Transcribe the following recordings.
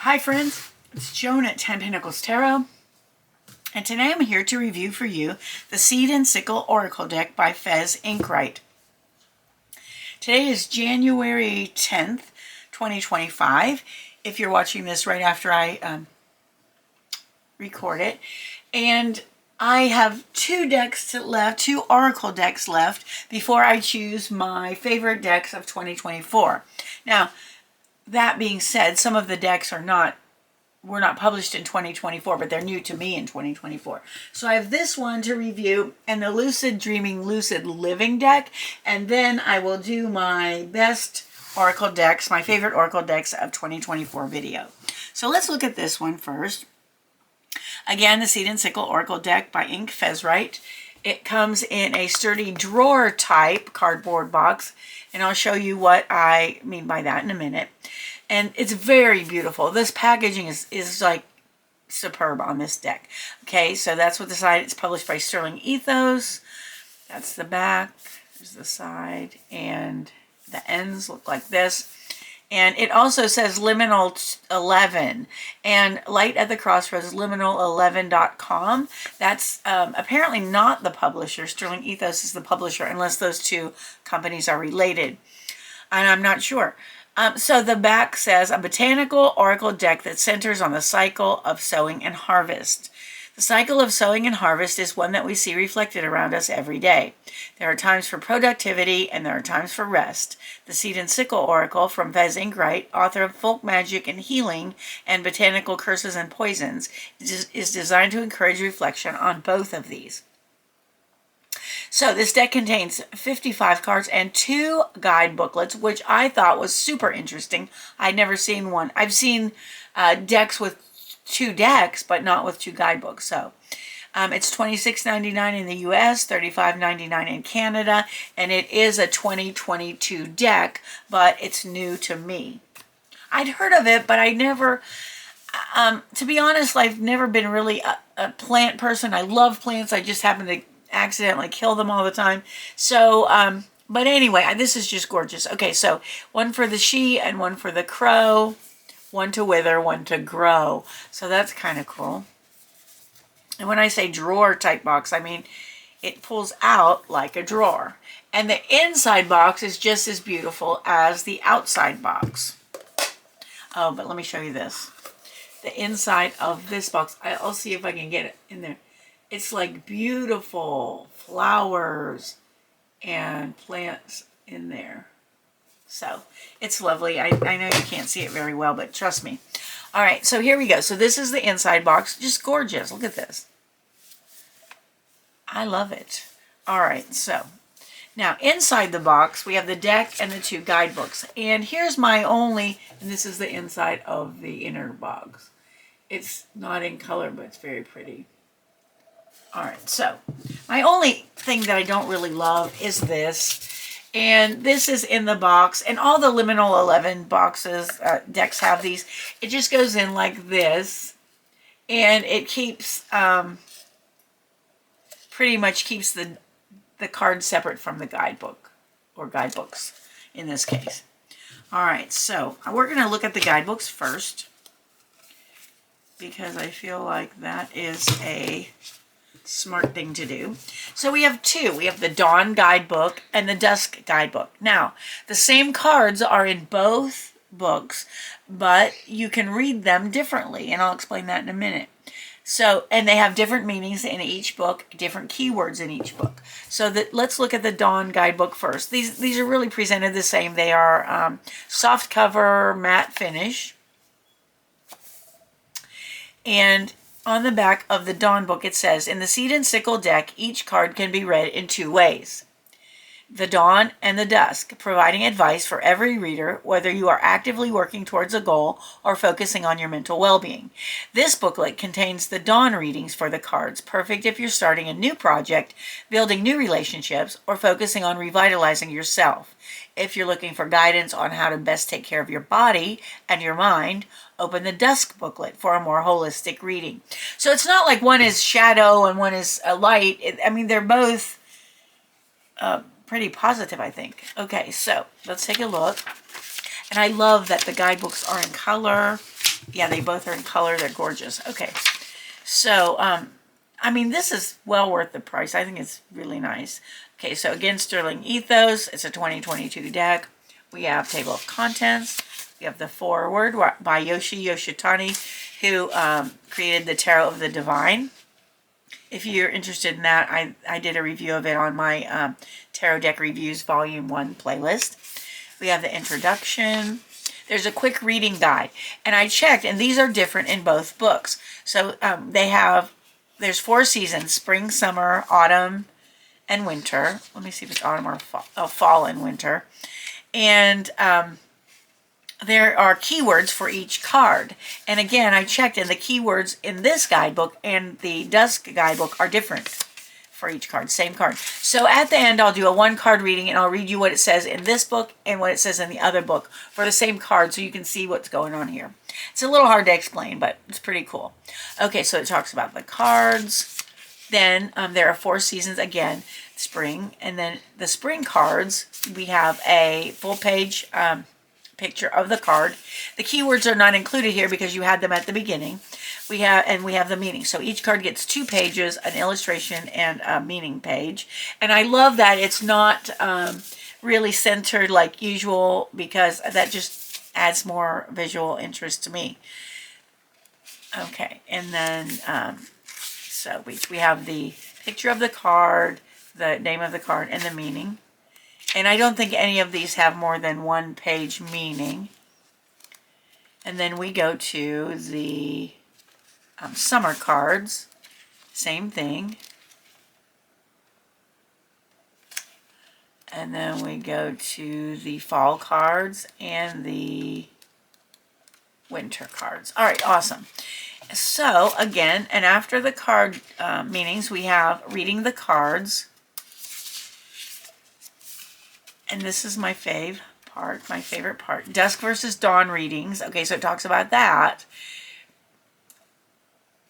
Hi friends, it's Joan at 10 Pentacles Tarot, and today I'm here to review for you the Seed and Sickle Oracle deck by Fez Inkwright. Today is January 10th, 2025, if you're watching this right after I record it. And I have two oracle decks left before I choose my favorite decks of 2024. Now, that being said, some of the decks were not published in 2024, but they're new to me in 2024. So I have this one to review and the Lucid Dreaming, Lucid Living deck, and then I will do my best oracle decks, my favorite oracle decks of 2024 video. So let's look at this one first. Again, the Seed and Sickle Oracle deck by Fez Inkwright. It comes in a sturdy drawer type cardboard box, and I'll show you what I mean by that in a minute. And it's very beautiful. This packaging is like superb on this deck. Okay, so that's what the side, it's published by Sterling Ethos. That's the back, there's the side, and the ends look like this. And it also says Liminal 11 and Light at the Crossroads, liminal11.com. That's apparently not the publisher. Sterling Ethos is the publisher, unless those two companies are related. And I'm not sure. So the back says, a botanical oracle deck that centers on the cycle of sowing and harvest. The cycle of sowing and harvest is one that we see reflected around us every day. There are times for productivity and there are times for rest. The Seed and Sickle Oracle from Fez Inkwright, author of Folk Magic and Healing and Botanical Curses and Poisons, is designed to encourage reflection on both of these. So this deck contains 55 cards and 2 guide booklets, which I thought was super interesting. I'd never seen one. I've seen decks with 2 decks, but not with 2 guidebooks. So it's $26.99 in the US, $35.99 in Canada, and it is a 2022 deck, but it's new to me. I'd heard of it, but I never, to be honest, I've never been really a plant person. I love plants. I just happen to accidentally kill them all the time. So, but anyway, this is just gorgeous. Okay, so one for the she and one for the crow. One to wither, one to grow. So that's kind of cool. And when I say drawer type box, I mean it pulls out like a drawer. And the inside box is just as beautiful as the outside box. Oh, but let me show you this. The inside of this box, I'll see if I can get it in there. It's like beautiful flowers and plants in there. So it's lovely. I know you can't see it very well, but trust me. All right, so here we go. So this is the inside box. Just gorgeous. Look at this. I love it. All right, so now inside the box, we have the deck and the 2 guidebooks. And here's my only, and this is the inside of the inner box. It's not in color, but it's very pretty. All right, so my only thing that I don't really love is this. And this is in the box, and all the Liminal 11 boxes, decks have these. It just goes in like this, and it keeps, pretty much keeps the card separate from the guidebook, or guidebooks in this case. All right, so we're going to look at the guidebooks first, because I feel like that is a smart thing to do. So we have 2. We have the Dawn guidebook and the Dusk guidebook. Now, the same cards are in both books, but you can read them differently, and I'll explain that in a minute. So, and they have different meanings in each book, different keywords in each book. So let's look at the Dawn guidebook first. These are really presented the same. They are soft cover, matte finish, and on the back of the Dawn book, it says, in the Seed and Sickle deck, each card can be read in 2 ways. The Dawn and the Dusk, providing advice for every reader, whether you are actively working towards a goal or focusing on your mental well-being. This booklet contains the Dawn readings for the cards, perfect if you're starting a new project, building new relationships, or focusing on revitalizing yourself. If you're looking for guidance on how to best take care of your body and your mind, open the Dusk booklet for a more holistic reading. So it's not like one is shadow and one is a light. I mean, they're both pretty positive, I think. Okay, so let's take a look. And I love that the guidebooks are in color. Yeah, they both are in color. They're gorgeous. Okay, so, I mean, this is well worth the price. I think it's really nice. Okay, so again, Sterling Ethos. It's a 2022 deck. We have table of contents. We have the foreword by Yoshitani, who created the Tarot of the Divine. If you're interested in that, I did a review of it on my Tarot Deck Reviews Volume 1 playlist. We have the introduction. There's a quick reading guide. And I checked, and these are different in both books. So there's 4 seasons: spring, summer, autumn, and winter. Let me see if it's autumn or fall, fall and winter. And there are keywords for each card. And again, I checked, and the keywords in this guidebook and the Dusk guidebook are different for each card, same card. So at the end, I'll do a 1-card reading, and I'll read you what it says in this book and what it says in the other book for the same card, so you can see what's going on here. It's a little hard to explain, but it's pretty cool. Okay, so it talks about the cards. Then there are 4 seasons again, spring, and then the spring cards, we have a full-page picture of the card. The keywords are not included here because you had them at the beginning. We have the meaning. So each card gets 2 pages, an illustration and a meaning page. And I love that it's not really centered like usual, because that just adds more visual interest to me. Okay, and then so we have the picture of the card, the name of the card, and the meaning. And I don't think any of these have more than 1-page meaning. And then we go to the summer cards. Same thing. And then we go to the fall cards and the winter cards. All right, awesome. So again, and after the card meanings, we have reading the cards. And this is my favorite part. Dusk versus dawn readings. Okay, so it talks about that.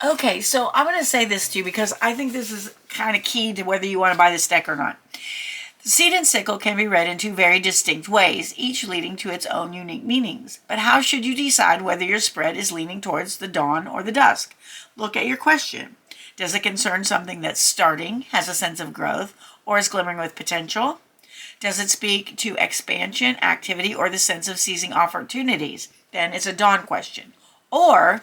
Okay, so I'm going to say this to you because I think this is kind of key to whether you want to buy this deck or not. The Seed and Sickle can be read in 2 very distinct ways, each leading to its own unique meanings. But how should you decide whether your spread is leaning towards the dawn or the dusk? Look at your question. Does it concern something that's starting, has a sense of growth, or is glimmering with potential? Does it speak to expansion, activity, or the sense of seizing opportunities? Then it's a dawn question. Or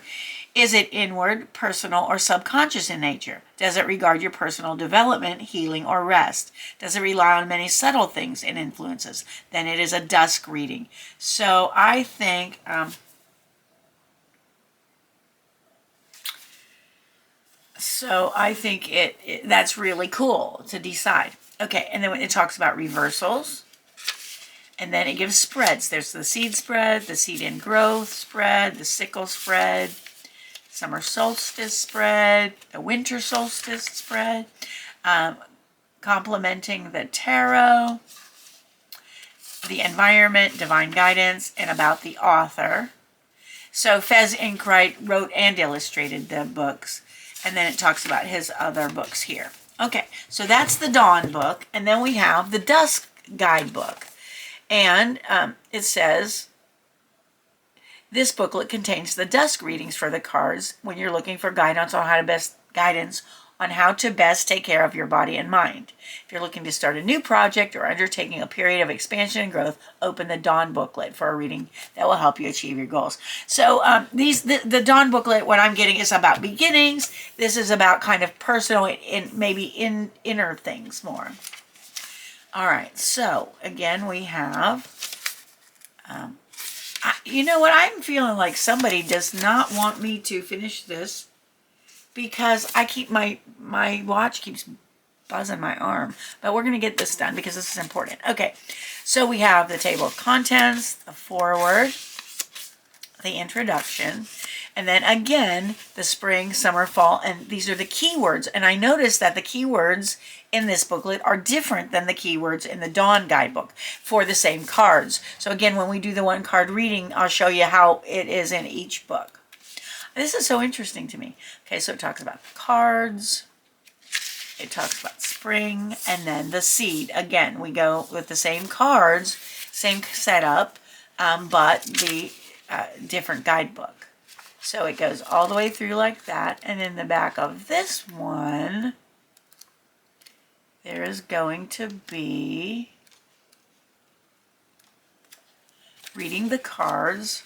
is it inward, personal, or subconscious in nature? Does it regard your personal development, healing, or rest? Does it rely on many subtle things and influences? Then it is a dusk reading. So I think that's really cool to decide. Okay, and then it talks about reversals, and then it gives spreads. There's the seed spread, the seed and growth spread, the sickle spread, summer solstice spread, the winter solstice spread, complementing the tarot, the environment, divine guidance, and about the author. So Fez Inkwright wrote and illustrated the books, and then it talks about his other books here. Okay, so that's the Dawn book, and then we have the Dusk guidebook. And it says, this booklet contains the dusk readings for the cards when you're looking for guidance on how to best take care of your body and mind. If you're looking to start a new project or undertaking a period of expansion and growth, open the Dawn booklet for a reading that will help you achieve your goals. So the Dawn booklet, what I'm getting is about beginnings. This is about kind of personal and maybe inner things more. All right, so again we have, you know what, I'm feeling like somebody does not want me to finish this because I keep my watch keeps buzzing my arm. But we're going to get this done because this is important. Okay, so we have the table of contents, the foreword, the introduction, and then again, the spring, summer, fall, and these are the keywords. And I noticed that the keywords in this booklet are different than the keywords in the Dawn guidebook for the same cards. So again, when we do the 1-card reading, I'll show you how it is in each book. This is so interesting to me. Okay, so it talks about the cards, it talks about spring, and then the seed. Again, we go with the same cards, same setup, but the different guidebook. So it goes all the way through like that. And in the back of this one, there is going to be reading the cards.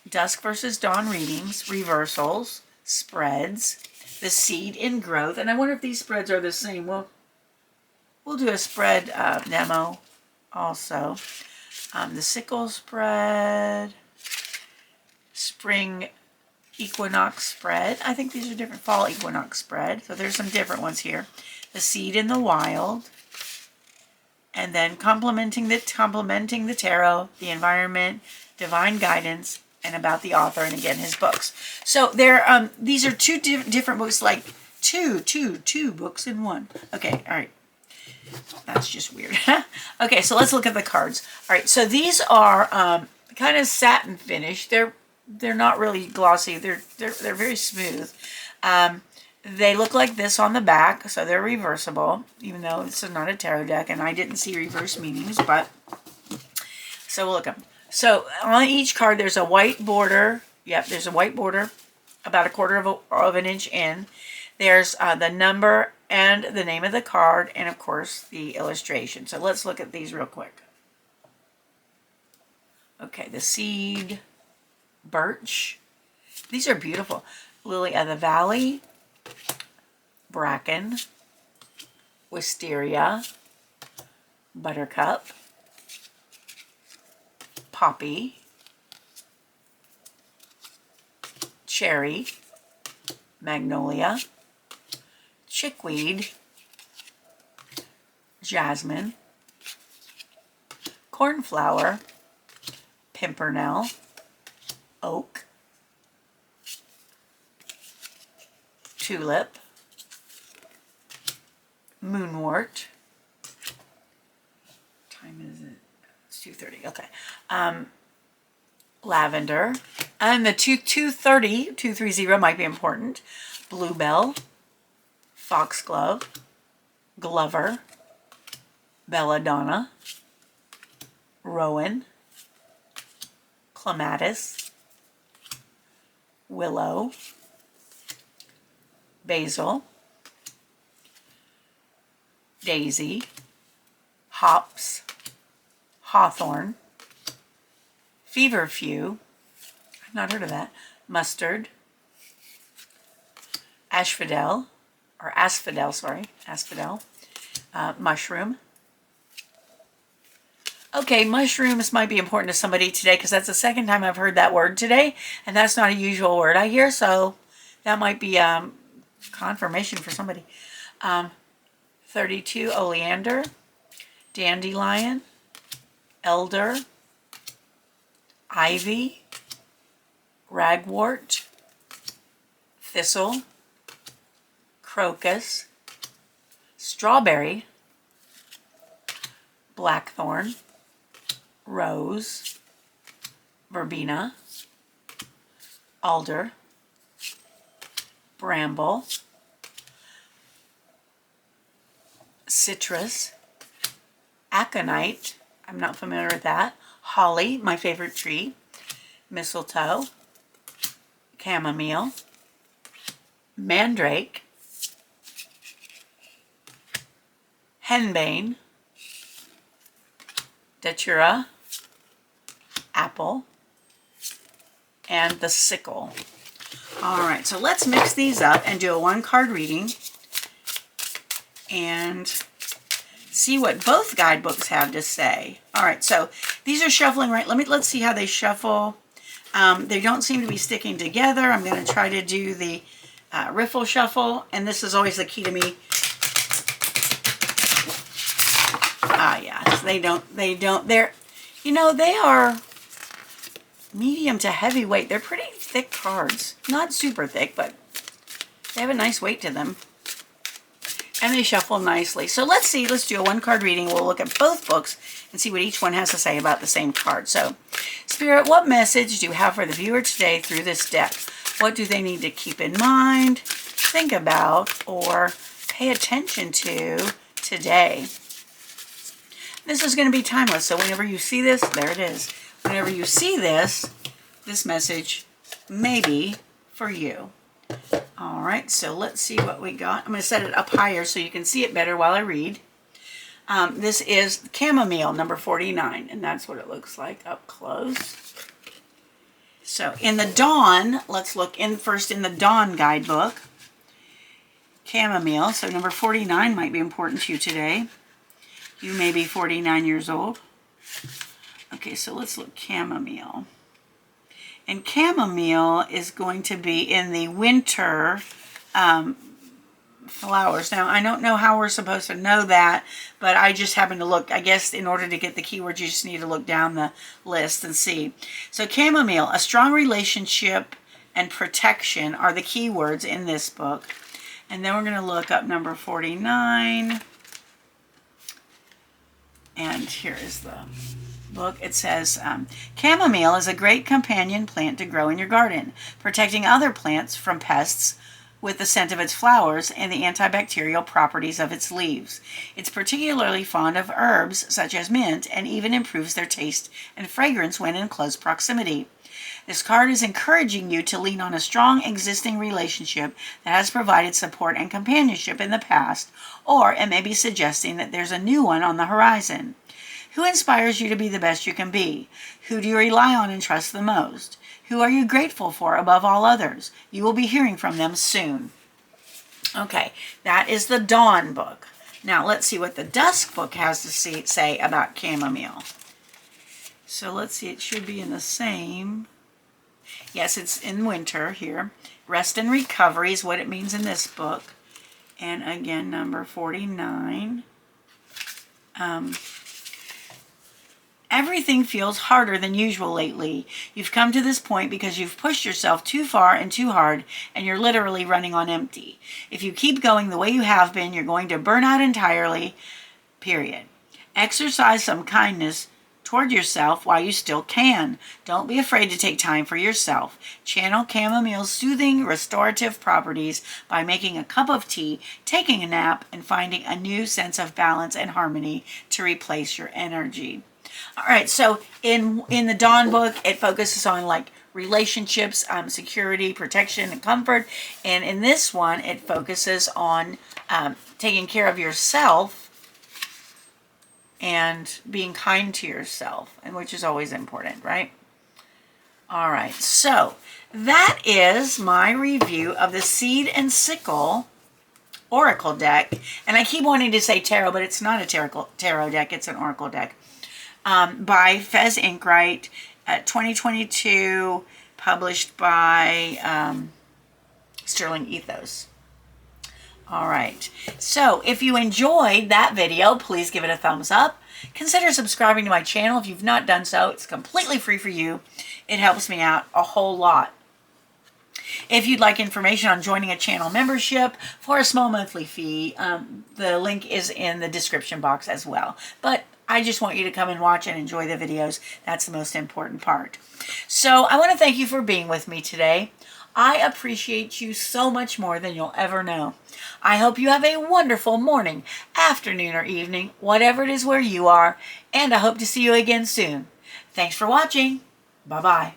Dusk versus dawn readings, reversals, spreads, the seed in growth. And I wonder if these spreads are the same. We'll do a spread demo also. The sickle spread, spring equinox spread. I think these are different. Fall equinox spread. So there's some different ones here. The seed in the wild. And then complementing the tarot, the environment, divine guidance, and about the author, and again his books. So there, these are two different books, like two books in one. Okay, all right. That's just weird. Okay, so let's look at the cards. All right, so these are kind of satin finish. They're not really glossy. They're very smooth. They look like this on the back, so they're reversible, even though this is not a tarot deck, and I didn't see reverse meanings, but so we'll look at them. So on each card, there's a white border. Yep, there's a white border, about 1/4 of an inch in. There's the number and the name of the card, and of course the illustration. So let's look at these real quick. Okay, the seed, birch. These are beautiful. Lily of the valley, bracken, wisteria, buttercup, poppy, cherry, magnolia, chickweed, jasmine, cornflower, pimpernel, oak, tulip, moonwort. What time is it? It's 2:30. Okay. Lavender. And the 230 might be important. Bluebell, foxglove, glover, belladonna, rowan, clematis, willow, basil, daisy, hops, hawthorn, feverfew, I've not heard of that, mustard, asphodel, mushroom. Okay, mushrooms might be important to somebody today because that's the second time I've heard that word today, and that's not a usual word I hear, so that might be confirmation for somebody. 32, oleander, dandelion, elder, ivy, ragwort, thistle, crocus, strawberry, blackthorn, rose, verbena, alder, bramble, citrus, aconite, I'm not familiar with that, holly, my favorite tree, mistletoe, chamomile, mandrake, henbane, datura, apple, and the sickle. All right, so let's mix these up and do a 1-card reading and see what both guidebooks have to say. All right, so these are shuffling right. Let's see how they shuffle. They don't seem to be sticking together. I'm going to try to do the riffle shuffle, and this is always the key to me. Yes, they don't. They're, you know, they are medium to heavyweight. They're pretty thick cards. Not super thick, but they have a nice weight to them. And they shuffle nicely. So let's see. Let's do a 1-card reading. We'll look at both books and see what each one has to say about the same card. So, Spirit, what message do you have for the viewer today through this deck? What do they need to keep in mind, think about, or pay attention to today? This is going to be timeless. So whenever you see this, there it is. Whenever you see this, this message may be for you. All right, so let's see what we got. I'm going to set it up higher so you can see it better while I read. This is chamomile, number 49, and that's what it looks like up close. So in the Dawn, let's look in first in the Dawn guidebook. Chamomile, so number 49 might be important to you today. You may be 49 years old. Okay, so let's look chamomile. And chamomile is going to be in the winter flowers. Now, I don't know how we're supposed to know that, but I just happened to look. I guess in order to get the keywords, you just need to look down the list and see. So chamomile, a strong relationship and protection are the keywords in this book. And then we're going to look up number 49. And here is the book. It says, chamomile is a great companion plant to grow in your garden, protecting other plants from pests with the scent of its flowers and the antibacterial properties of its leaves. It's particularly fond of herbs such as mint and even improves their taste and fragrance when in close proximity. This card is encouraging you to lean on a strong existing relationship that has provided support and companionship in the past, or it may be suggesting that there's a new one on the horizon. Who inspires you to be the best you can be? Who do you rely on and trust the most? Who are you grateful for above all others? You will be hearing from them soon. Okay, that is the Dawn book. Now let's see what the Dusk book has to say about chamomile. So let's see, it should be in the same. Yes, it's in winter here. Rest and recovery is what it means in this book. And again, number 49. Everything feels harder than usual lately. You've come to this point because you've pushed yourself too far and too hard, and you're literally running on empty. If you keep going the way you have been, you're going to burn out entirely, period. Exercise some kindness toward yourself while you still can. Don't be afraid to take time for yourself. Channel chamomile's soothing, restorative properties by making a cup of tea, taking a nap, and finding a new sense of balance and harmony to replace your energy. All right, so in the Dawn book, it focuses on like relationships, security, protection, and comfort. And in this one, it focuses on taking care of yourself and being kind to yourself, and which is always important, right? All right, so that is my review of the Seed and Sickle Oracle deck. And I keep wanting to say tarot, but it's not a tarot deck, it's an Oracle deck. By Fez Inkwright, 2022, published by Sterling Ethos. All right, so if you enjoyed that video, please give it a thumbs up. Consider subscribing to my channel if you've not done so. It's completely free for you. It helps me out a whole lot. If you'd like information on joining a channel membership for a small monthly fee, the link is in the description box as well. But I just want you to come and watch and enjoy the videos. That's the most important part. So I want to thank you for being with me today. I appreciate you so much more than you'll ever know. I hope you have a wonderful morning, afternoon, or evening, whatever it is where you are, and I hope to see you again soon. Thanks for watching. Bye-bye.